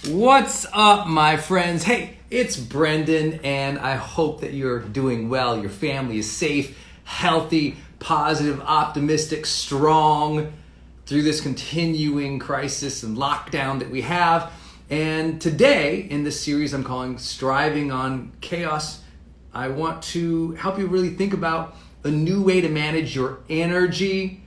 What's up, my friends? Hey, it's Brendon, and I hope that you're doing well. Your family is safe, healthy, positive, optimistic, strong through this continuing crisis and lockdown that we have. And today, in this series I'm calling Striving on Chaos, I want to help you really think about a new way to manage your energy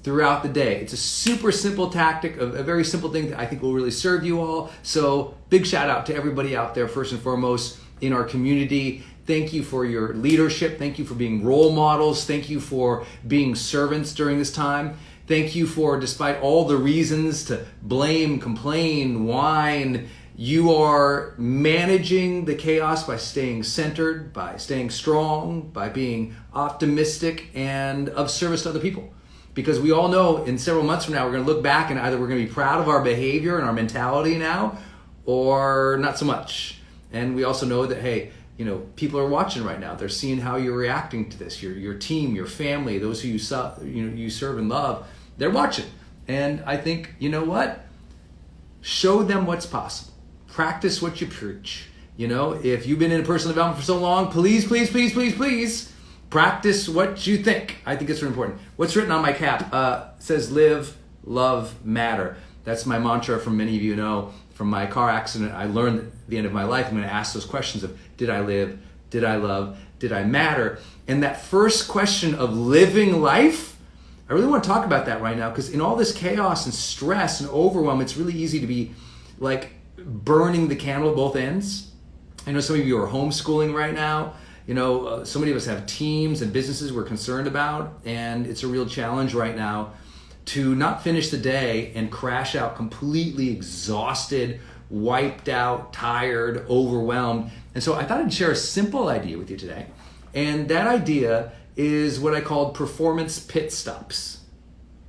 throughout the day. It's a super simple tactic, a very simple thing that I think will really serve you all. So big shout out to everybody out there, first and foremost, in our community. Thank you for your leadership. Thank you for being role models. Thank you for being servants during this time. Thank you for, despite all the reasons to blame, complain, whine, you are managing the chaos by staying centered, by staying strong, by being optimistic and of service to other people. Because we all know in several months from now, we're going to look back and either we're going to be proud of our behavior and our mentality now, or not so much. And we also know that, hey, people are watching right now. They're seeing how you're reacting to this. Your team, your family, those who you serve and love, they're watching. And I think, you know what? Show them what's possible. Practice what you preach. If you've been in personal development for so long, please practice what you think. I think it's really important. What's written on my cap says live, love, matter. That's my mantra, from many of you know. From my car accident, I learned at the end of my life, I'm going to ask those questions of, did I live? Did I love? Did I matter? And that first question of living life, I really want to talk about that right now, because in all this chaos and stress and overwhelm, it's really easy to be like burning the candle at both ends. I know some of you are homeschooling right now. So many of us have teams and businesses we're concerned about, and it's a real challenge right now to not finish the day and crash out completely exhausted, wiped out, tired, overwhelmed. And so I thought I'd share a simple idea with you today. And that idea is what I called performance pit stops.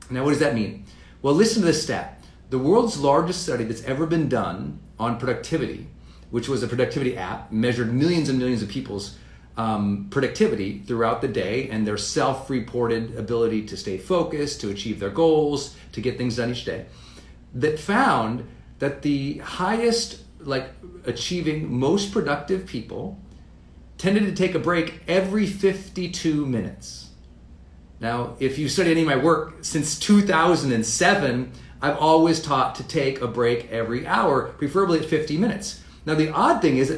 Now, what does that mean? Well, listen to this stat. The world's largest study that's ever been done on productivity, which was a productivity app, measured millions and millions of people's productivity throughout the day and their self-reported ability to stay focused, to achieve their goals, to get things done each day, that found that the highest achieving, most productive people tended to take a break every 52 minutes. Now, if you study any of my work since 2007, I've always taught to take a break every hour, preferably at 50 minutes. Now, the odd thing is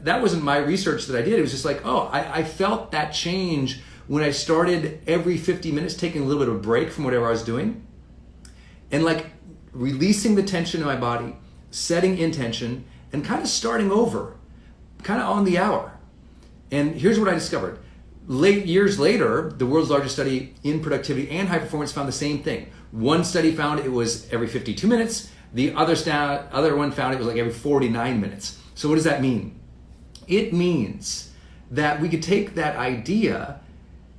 that wasn't my research that I did. It was just I felt that change when I started every 50 minutes taking a little bit of a break from whatever I was doing and releasing the tension in my body, setting intention, and kind of starting over, kind of on the hour. And here's what I discovered. Years later, the world's largest study in productivity and high performance found the same thing. One study found it was every 52 minutes. The other one found it was every 49 minutes. So what does that mean? It means that we could take that idea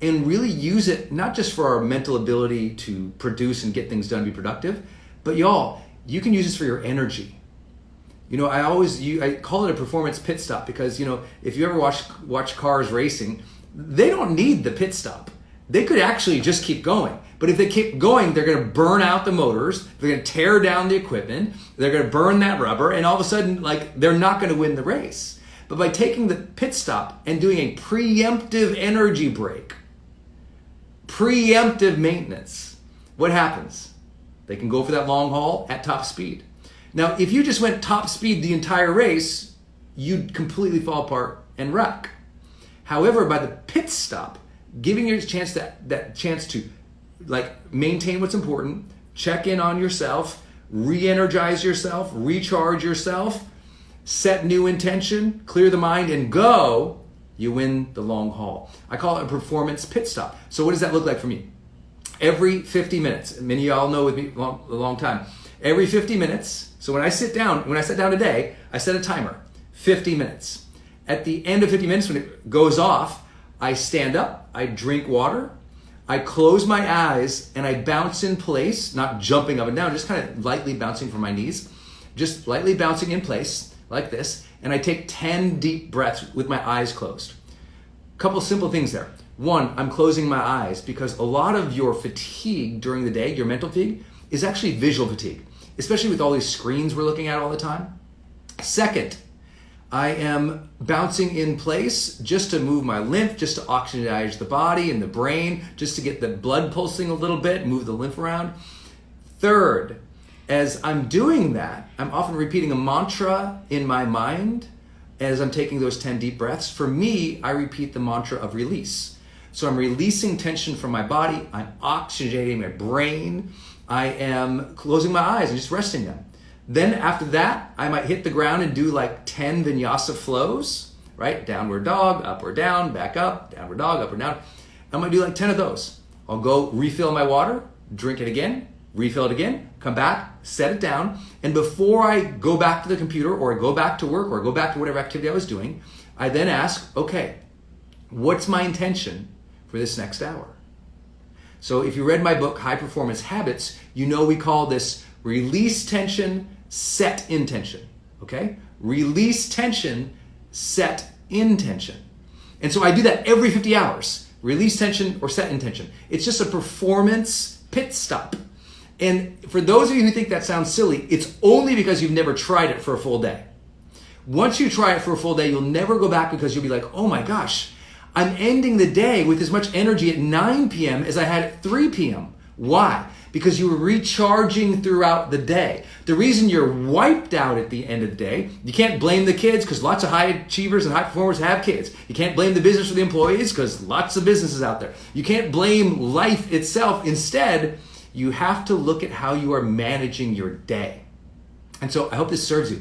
and really use it not just for our mental ability to produce and get things done, be productive, but y'all, you can use this for your energy. I call it a performance pit stop because, if you ever watch cars racing, they don't need the pit stop. They could actually just keep going. But if they keep going, they're going to burn out the motors, they're going to tear down the equipment, they're going to burn that rubber, and all of a sudden, they're not going to win the race. But by taking the pit stop and doing a preemptive energy break, preemptive maintenance, what happens? They can go for that long haul at top speed. Now, if you just went top speed the entire race, you'd completely fall apart and wreck. However, by the pit stop, giving you a chance that chance to maintain what's important, check in on yourself, re-energize yourself, recharge yourself, set new intention, clear the mind, and go, you win the long haul. I call it a performance pit stop. So what does that look like for me? Every 50 minutes, many of y'all know with me a long time, every 50 minutes, so when I sat down today, I set a timer, 50 minutes. At the end of 50 minutes, when it goes off, I stand up, I drink water, I close my eyes, and I bounce in place, not jumping up and down, just kind of lightly bouncing from my knees, just lightly bouncing in place like this, and I take 10 deep breaths with my eyes closed. A couple simple things there. One, I'm closing my eyes because a lot of your fatigue during the day, your mental fatigue, is actually visual fatigue, especially with all these screens we're looking at all the time. Second, I am bouncing in place just to move my lymph, just to oxygenize the body and the brain, just to get the blood pulsing a little bit, move the lymph around. Third, as I'm doing that, I'm often repeating a mantra in my mind as I'm taking those 10 deep breaths. For me, I repeat the mantra of release. So I'm releasing tension from my body, I'm oxygenating my brain, I am closing my eyes and just resting them. Then after that, I might hit the ground and do like 10 vinyasa flows, right? Downward dog, upward down, back up, downward dog, upward down. I'm gonna do like 10 of those. I'll go refill my water, drink it again, refill it again, come back, set it down. And before I go back to the computer or I go back to work or I go back to whatever activity I was doing, I then ask, okay, what's my intention for this next hour? So if you read my book, High Performance Habits, you know we call this release tension, set intention, okay? Release tension, set intention. And so I do that every 50 hours, release tension or set intention. It's just a performance pit stop. And for those of you who think that sounds silly, it's only because you've never tried it for a full day. Once you try it for a full day, you'll never go back because you'll be like, oh my gosh, I'm ending the day with as much energy at 9 p.m. as I had at 3 p.m. Why? Because you were recharging throughout the day. The reason you're wiped out at the end of the day, you can't blame the kids because lots of high achievers and high performers have kids. You can't blame the business or the employees because lots of businesses out there. You can't blame life itself. Instead, you have to look at how you are managing your day. And so I hope this serves you.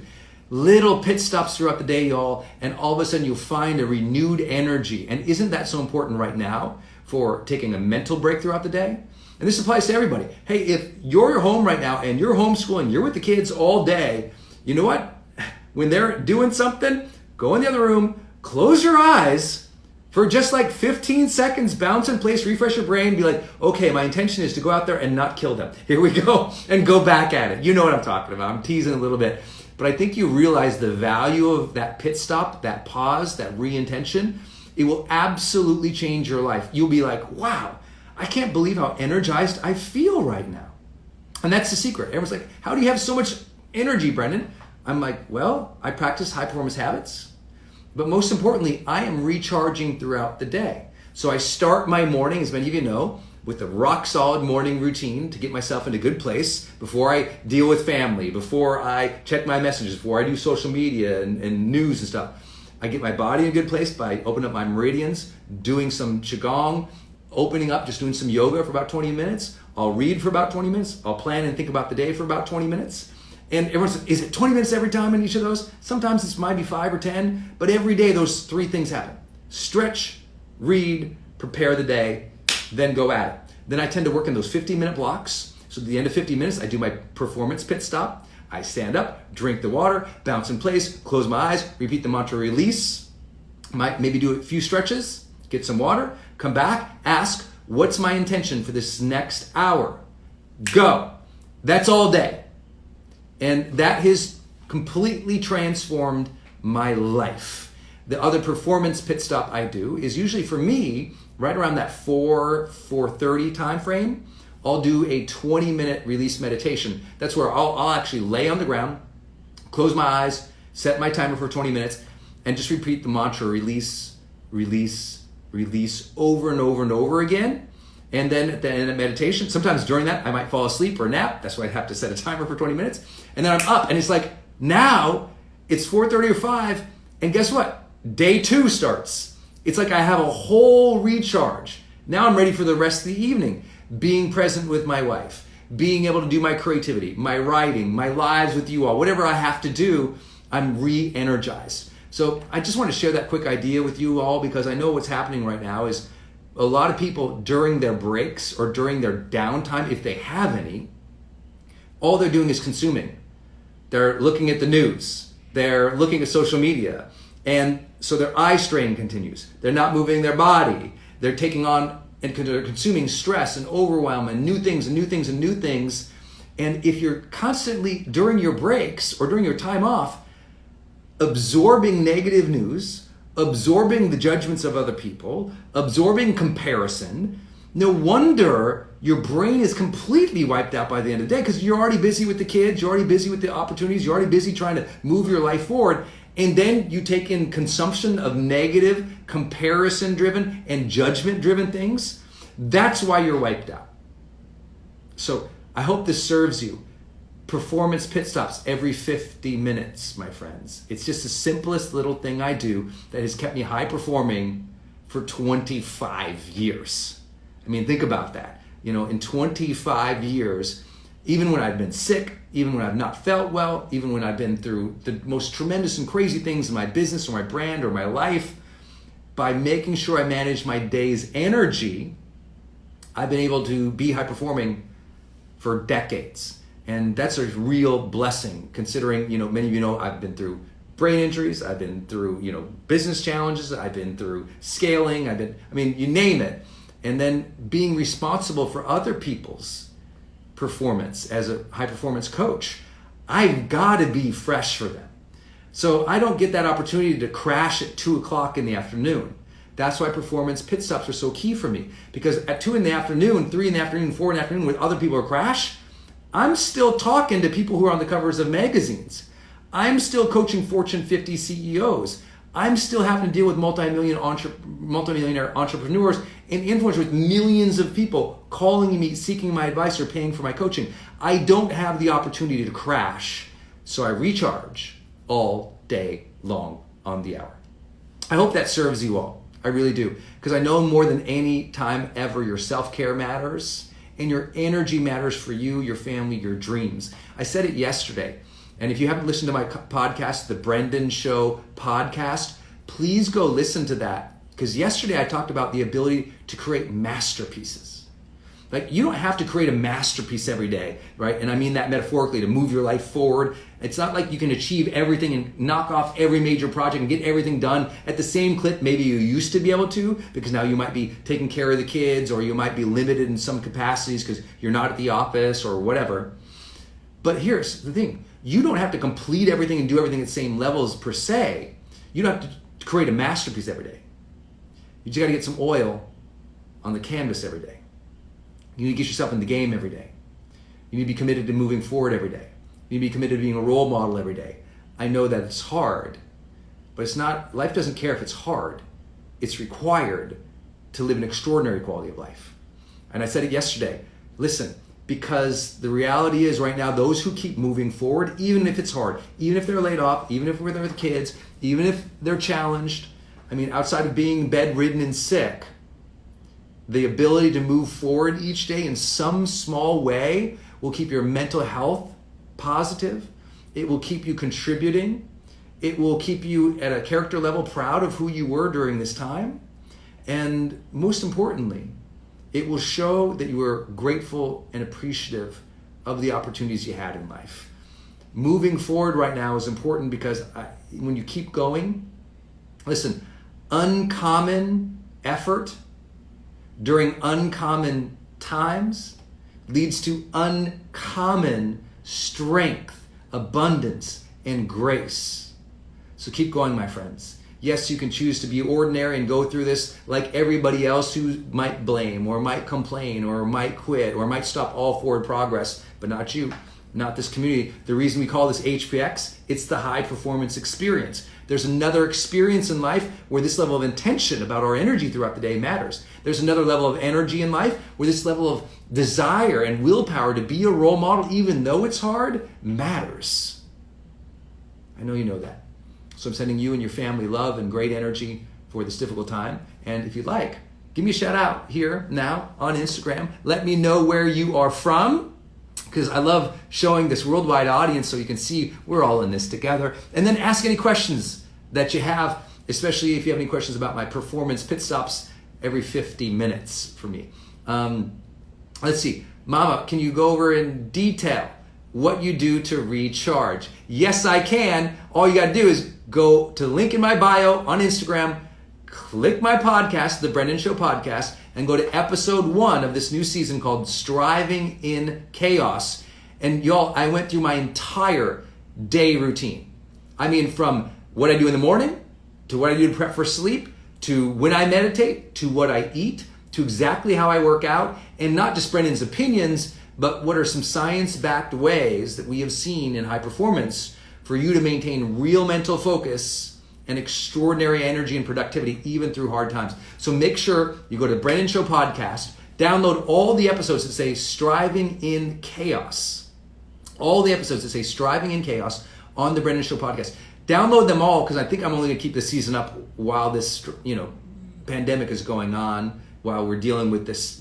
Little pit stops throughout the day, y'all, and all of a sudden you'll find a renewed energy. And isn't that so important right now for taking a mental break throughout the day? And this applies to everybody. Hey, if you're at home right now and you're homeschooling, you're with the kids all day, you know what? When they're doing something, go in the other room, close your eyes for just like 15 seconds, bounce in place, refresh your brain, be like, okay, my intention is to go out there and not kill them. Here we go, and go back at it. You know what I'm talking about. I'm teasing a little bit. But I think you realize the value of that pit stop, that pause, that re-intention. It will absolutely change your life. You'll be like, wow, I can't believe how energized I feel right now. And that's the secret. Everyone's like, how do you have so much energy, Brendon? I'm like, well, I practice high performance habits. But most importantly, I am recharging throughout the day. So I start my morning, as many of you know, with a rock solid morning routine to get myself in a good place before I deal with family, before I check my messages, before I do social media and news and stuff. I get my body in a good place by opening up my meridians, doing some qigong, opening up, just doing some yoga for about 20 minutes. I'll read for about 20 minutes. I'll plan and think about the day for about 20 minutes. And everyone says, is it 20 minutes every time in each of those? Sometimes it's might be 5 or 10, but every day those 3 things happen. Stretch, read, prepare the day, then go at it. Then I tend to work in those 15-minute blocks. So at the end of 50 minutes, I do my performance pit stop. I stand up, drink the water, bounce in place, close my eyes, repeat the mantra release. Might maybe do a few stretches, get some water, come back, ask, what's my intention for this next hour? Go. That's all day. And that has completely transformed my life. The other performance pit stop I do is usually for me, right around that 4:30 time frame, I'll do a 20-minute release meditation. That's where I'll actually lay on the ground, close my eyes, set my timer for 20 minutes, and just repeat the mantra, release, release, release, over and over and over again. And then at the end of meditation, sometimes during that, I might fall asleep or nap. That's why I have to set a timer for 20 minutes. And then I'm up, and it's like, now it's 4:30 or 5, and guess what? Day 2 starts. It's like I have a whole recharge. Now I'm ready for the rest of the evening. Being present with my wife, being able to do my creativity, my writing, my lives with you all, whatever I have to do, I'm re-energized. So I just want to share that quick idea with you all because I know what's happening right now is a lot of people during their breaks or during their downtime, if they have any, all they're doing is consuming. They're looking at the news. They're looking at social media. And so their eye strain continues. They're not moving their body. They're taking on and they're consuming stress and overwhelm and new things and new things and new things. And if you're constantly, during your breaks or during your time off, absorbing negative news, absorbing the judgments of other people, absorbing comparison, No wonder your brain is completely wiped out by the end of the day because you're already busy with the kids, you're already busy with the opportunities, you're already busy trying to move your life forward. And then you take in consumption of negative, comparison-driven, and judgment-driven things. That's why you're wiped out. So I hope this serves you. Performance pit stops every 50 minutes, my friends. It's just the simplest little thing I do that has kept me high performing for 25 years. I mean, think about that. In 25 years, even when I've been sick, even when I've not felt well, even when I've been through the most tremendous and crazy things in my business or my brand or my life, by making sure I manage my day's energy, I've been able to be high performing for decades. And that's a real blessing considering, many of you know I've been through brain injuries, I've been through, business challenges, I've been through scaling, you name it. And then being responsible for other people's performance as a high performance coach, I've got to be fresh for them. So I don't get that opportunity to crash at 2:00 in the afternoon. That's why performance pit stops are so key for me, because at 2 in the afternoon, 3 in the afternoon, 4 in the afternoon, when other people are crash, I'm still talking to people who are on the covers of magazines. I'm still coaching Fortune 50 CEOs. I'm still having to deal with multimillionaire entrepreneurs and influencers with millions of people calling me, seeking my advice, or paying for my coaching. I don't have the opportunity to crash, so I recharge all day long on the hour. I hope that serves you all. I really do, because I know more than any time ever your self-care matters and your energy matters for you, your family, your dreams. I said it yesterday. And if you haven't listened to my podcast, the Brendon Show podcast, please go listen to that. Because yesterday I talked about the ability to create masterpieces. Like, you don't have to create a masterpiece every day, right? And I mean that metaphorically, to move your life forward. It's not like you can achieve everything and knock off every major project and get everything done at the same clip maybe you used to be able to, because now you might be taking care of the kids, or you might be limited in some capacities because you're not at the office or whatever. But here's the thing. You don't have to complete everything and do everything at the same levels per se. You don't have to create a masterpiece every day. You just got to get some oil on the canvas every day. You need to get yourself in the game every day. You need to be committed to moving forward every day. You need to be committed to being a role model every day. I know that it's hard, but it's not, life doesn't care if it's hard. It's required to live an extraordinary quality of life. And I said it yesterday. Listen, because the reality is right now, those who keep moving forward, even if it's hard, even if they're laid off, even if they're with kids, even if they're challenged, outside of being bedridden and sick, the ability to move forward each day in some small way will keep your mental health positive. It will keep you contributing. It will keep you at a character level proud of who you were during this time. And most importantly, it will show that you were grateful and appreciative of the opportunities you had in life. Moving forward right now is important because when you keep going, listen, uncommon effort during uncommon times leads to uncommon strength, abundance, and grace. So keep going, my friends. Yes, you can choose to be ordinary and go through this like everybody else who might blame or might complain or might quit or might stop all forward progress, but not you, not this community. The reason we call this HPX, it's the high performance experience. There's another experience in life where this level of intention about our energy throughout the day matters. There's another level of energy in life where this level of desire and willpower to be a role model, even though it's hard, matters. I know you know that. So I'm sending you and your family love and great energy for this difficult time. And if you'd like, give me a shout out here now on Instagram. Let me know where you are from, because I love showing this worldwide audience so you can see we're all in this together. And then ask any questions that you have, especially if you have any questions about my performance pit stops every 50 minutes for me. Let's see. Mama, can you go over in detail what you do to recharge? Yes, I can. All you got to do is go to the link in my bio on Instagram, click my podcast, the Brendon Show podcast, and go to episode 1 of this new season called Striving in Chaos. And y'all, I went through my entire day routine. From what I do in the morning, to what I do to prep for sleep, to when I meditate, to what I eat, to exactly how I work out, and not just Brendon's opinions, but what are some science-backed ways that we have seen in high performance for you to maintain real mental focus and extraordinary energy and productivity even through hard times. So make sure you go to Brendon Show Podcast, download all the episodes that say Striving in Chaos. All the episodes that say Striving in Chaos on the Brendon Show Podcast. Download them all, because I think I'm only going to keep this season up while this, pandemic is going on, while we're dealing with this,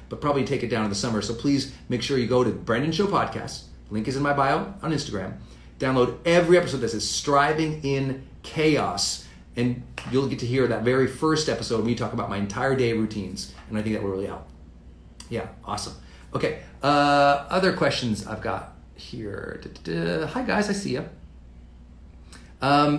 but probably take it down in the summer. So please make sure you go to Brendon Show Podcast. Link is in my bio on Instagram. Download every episode that says Striving in Chaos, and you'll get to hear that very first episode when we talk about my entire day routines, and I think that will really help. Yeah, awesome. Okay, other questions I've got here. Hi guys, I see you.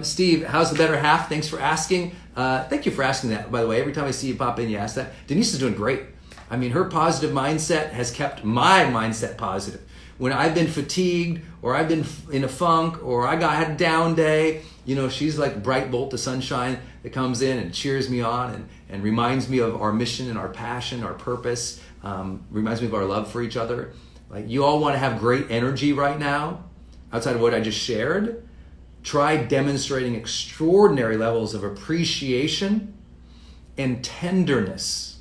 Steve, how's the better half? Thanks for asking. Thank you for asking that, by the way. Every time I see you pop in, you ask that. Denise is doing great. I mean, her positive mindset has kept my mindset positive. When I've been fatigued, or I've been in a funk, or had a down day, she's like bright bolt of sunshine that comes in and cheers me on and reminds me of our mission and our passion, our purpose, reminds me of our love for each other. Like, you all want to have great energy right now, outside of what I just shared. Try demonstrating extraordinary levels of appreciation and tenderness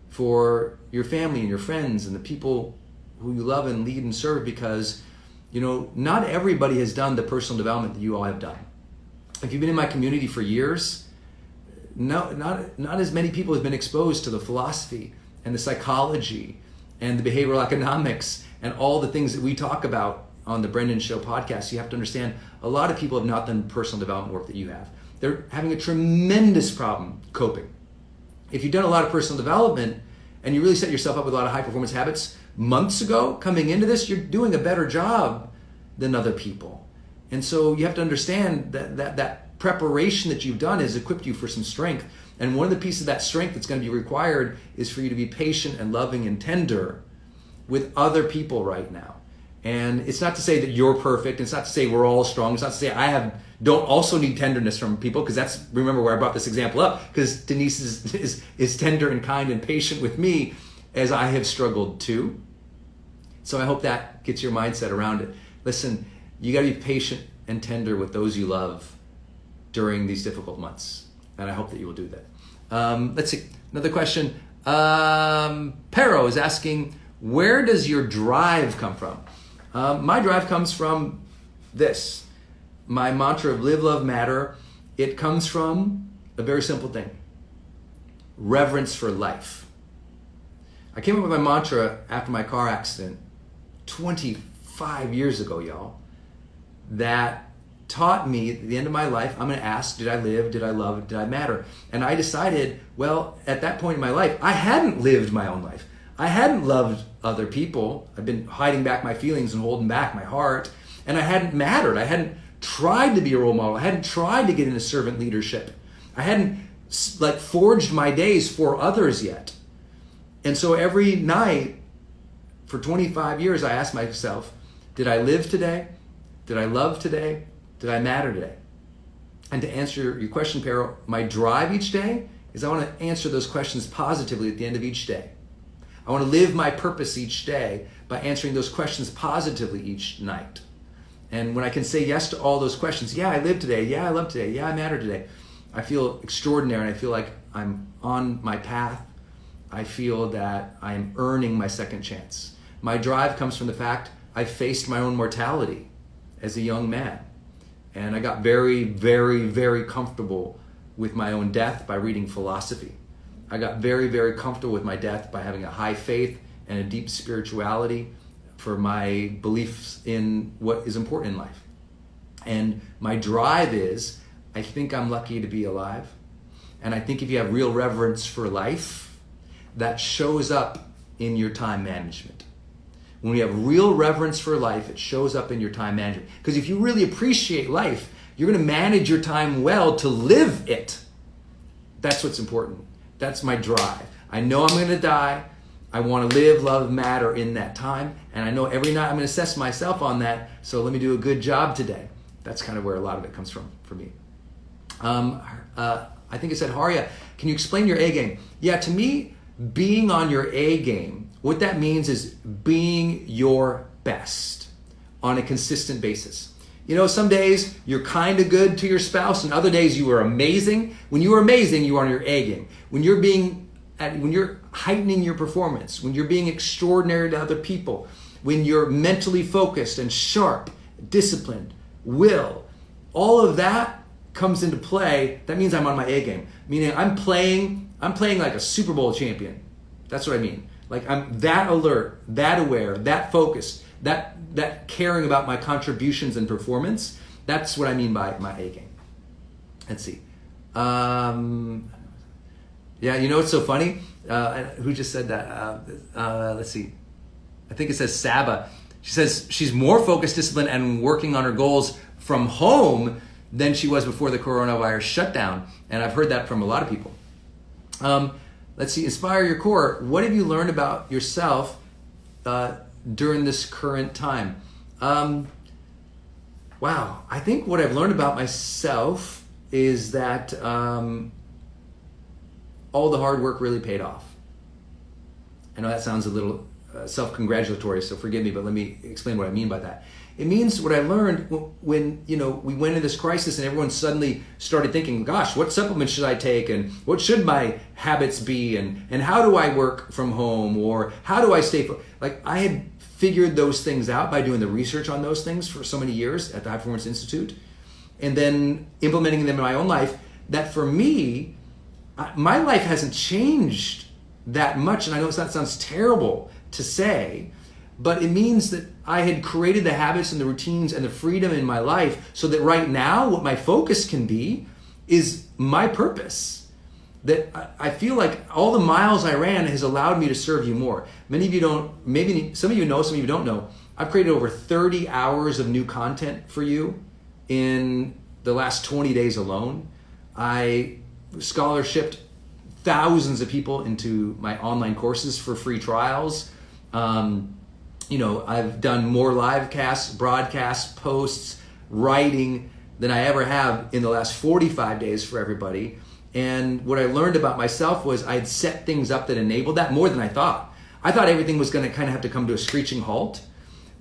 for your family and your friends and the people who you love and lead and serve, because not everybody has done the personal development that you all have done. If you've been in my community for years, not as many people have been exposed to the philosophy and the psychology and the behavioral economics and all the things that we talk about on the Brendon Show Podcast. You have to understand, a lot of people have not done personal development work that you have. They're having a tremendous problem coping. If you've done a lot of personal development and you really set yourself up with a lot of high performance habits months ago, coming into this, you're doing a better job than other people. And so you have to understand that preparation that you've done has equipped you for some strength. And one of the pieces of that strength that's going to be required is for you to be patient and loving and tender with other people right now. And it's not to say that you're perfect. It's not to say we're all strong. It's not to say don't also need tenderness from people, because remember where I brought this example up, because Denise is tender and kind and patient with me as I have struggled too. So I hope that gets your mindset around it. Listen, you got to be patient and tender with those you love during these difficult months. And I hope that you will do that. Let's see, another question. Pero is asking, where does your drive come from? My drive comes from this. My mantra of live, love, matter. It comes from a very simple thing. Reverence for life. I came up with my mantra after my car accident 25 years ago, y'all, that taught me at the end of my life, I'm going to ask, did I live, did I love, did I matter? And I decided, well, at that point in my life, I hadn't lived my own life. I hadn't loved other people. I've been hiding back my feelings and holding back my heart. And I hadn't mattered. I hadn't tried to be a role model. I hadn't tried to get into servant leadership. I hadn't forged my days for others yet. And so every night for 25 years, I asked myself, did I live today? Did I love today? Did I matter today? And to answer your question, Pero, my drive each day is I want to answer those questions positively at the end of each day. I want to live my purpose each day by answering those questions positively each night. And when I can say yes to all those questions, yeah, I live today, yeah, I love today, yeah, I matter today, I feel extraordinary, and I feel like I'm on my path. I feel that I'm earning my second chance. My drive comes from the fact I faced my own mortality as a young man. And I got very, very, very comfortable with my own death by reading philosophy. I got very, very comfortable with my death by having a high faith and a deep spirituality for my beliefs in what is important in life. And my drive is, I think I'm lucky to be alive. And I think if you have real reverence for life, that shows up in your time management. When you have real reverence for life, it shows up in your time management. Because if you really appreciate life, you're going to manage your time well to live it. That's what's important. That's my drive. I know I'm going to die. I want to live, love, matter in that time. And I know every night I'm going to assess myself on that. So let me do a good job today. That's kind of where a lot of it comes from for me. I think it said, Haria, can you explain your A game? Yeah, to me, being on your A game, what that means is being your best on a consistent basis. You know, some days you're kind of good to your spouse, and other days you are amazing. When you are amazing, you are on your A game. When you're heightening your performance, when you're being extraordinary to other people, when you're mentally focused and sharp, disciplined, will, all of that comes into play. That means I'm on my A game. Meaning I'm playing like a Super Bowl champion. That's what I mean. Like I'm that alert, that aware, that focused, that caring about my contributions and performance. That's what I mean by my A game. Let's see. Yeah, you know what's so funny? Who just said that? Let's see. I think it says Saba. She says she's more focused, disciplined, and working on her goals from home than she was before the coronavirus shutdown. And I've heard that from a lot of people. Let's see. Inspire your core. What have you learned about yourself during this current time? Wow. I think what I've learned about myself is that all the hard work really paid off. I know that sounds a little self-congratulatory, so forgive me, but let me explain what I mean by that. It means what I learned when we went into this crisis and everyone suddenly started thinking, gosh, what supplements should I take, and what should my habits be, and how do I work from home, or how do I stay like I had figured those things out by doing the research on those things for so many years at the High Performance Institute, and then implementing them in my own life, that for me, my life hasn't changed that much. And I know that sounds terrible to say, but it means that I had created the habits and the routines and the freedom in my life so that right now what my focus can be is my purpose. That I feel like all the miles I ran has allowed me to serve you more. Many of you don't, maybe some of you know, some of you don't know. I've created over 30 hours of new content for you in the last 20 days alone. I scholarshiped thousands of people into my online courses for free trials. I've done more live casts, broadcasts, posts, writing than I ever have in the last 45 days for everybody. And what I learned about myself was I had set things up that enabled that more than I thought. I thought everything was going to kind of have to come to a screeching halt.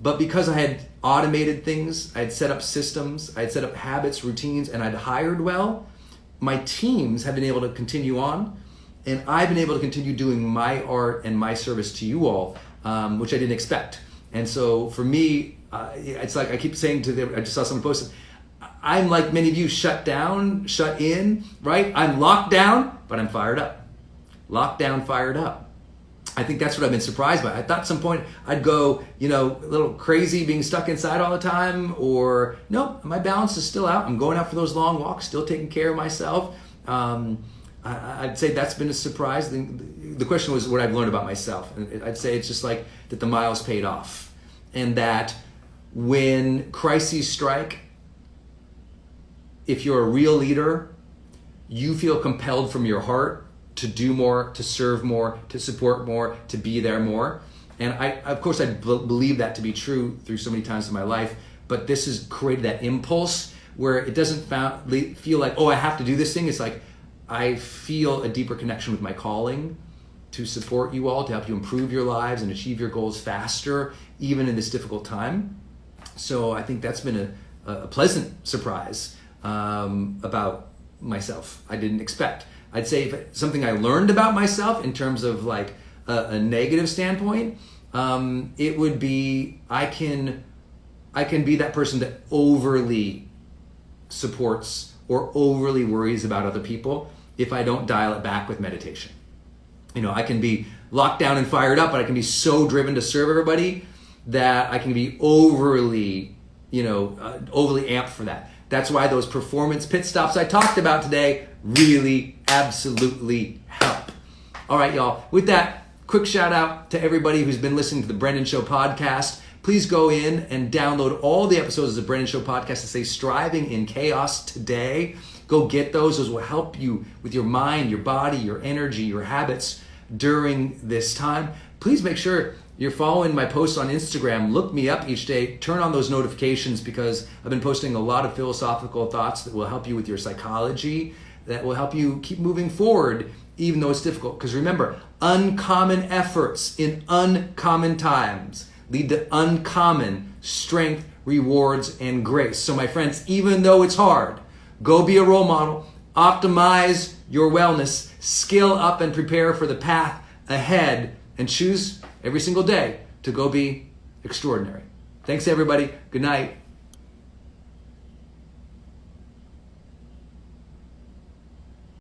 But because I had automated things, I had set up systems, I had set up habits, routines, and I'd hired well, my teams have been able to continue on, and I've been able to continue doing my art and my service to you all, which I didn't expect. And so for me, it's like I keep saying to them, I just saw someone post it, I'm like many of you, shut down, shut in, right? I'm locked down, but I'm fired up. Locked down, fired up. I think that's what I've been surprised by. I thought at some point I'd go, a little crazy being stuck inside all the time, or no, my balance is still out. I'm going out for those long walks, still taking care of myself. I'd say that's been a surprise. The question was what I've learned about myself. And I'd say it's just like that the miles paid off, and that when crises strike, if you're a real leader, you feel compelled from your heart to do more, to serve more, to support more, to be there more. And I believe that to be true through so many times in my life, but this has created that impulse where it doesn't feel like, oh, I have to do this thing. It's like, I feel a deeper connection with my calling to support you all, to help you improve your lives and achieve your goals faster, even in this difficult time. So I think that's been a pleasant surprise about myself. I didn't expect. I'd say if something I learned about myself in terms of like a negative standpoint, it would be I can be that person that overly supports or overly worries about other people if I don't dial it back with meditation. I can be locked down and fired up, but I can be so driven to serve everybody that I can be overly amped for that. That's why those performance pit stops I talked about today really absolutely help. All right, y'all. With that, quick shout out to everybody who's been listening to the Brendon Show podcast. Please go in and download all the episodes of the Brendon Show podcast that say Striving in Chaos Today. Go get those. Those will help you with your mind, your body, your energy, your habits during this time. Please make sure you're following my posts on Instagram. Look me up each day. Turn on those notifications because I've been posting a lot of philosophical thoughts that will help you with your psychology, that will help you keep moving forward even though it's difficult. Because remember, uncommon efforts in uncommon times lead to uncommon strength, rewards, and grace. So my friends, even though it's hard, go be a role model, optimize your wellness, skill up and prepare for the path ahead, and choose every single day to go be extraordinary. Thanks everybody. Good night.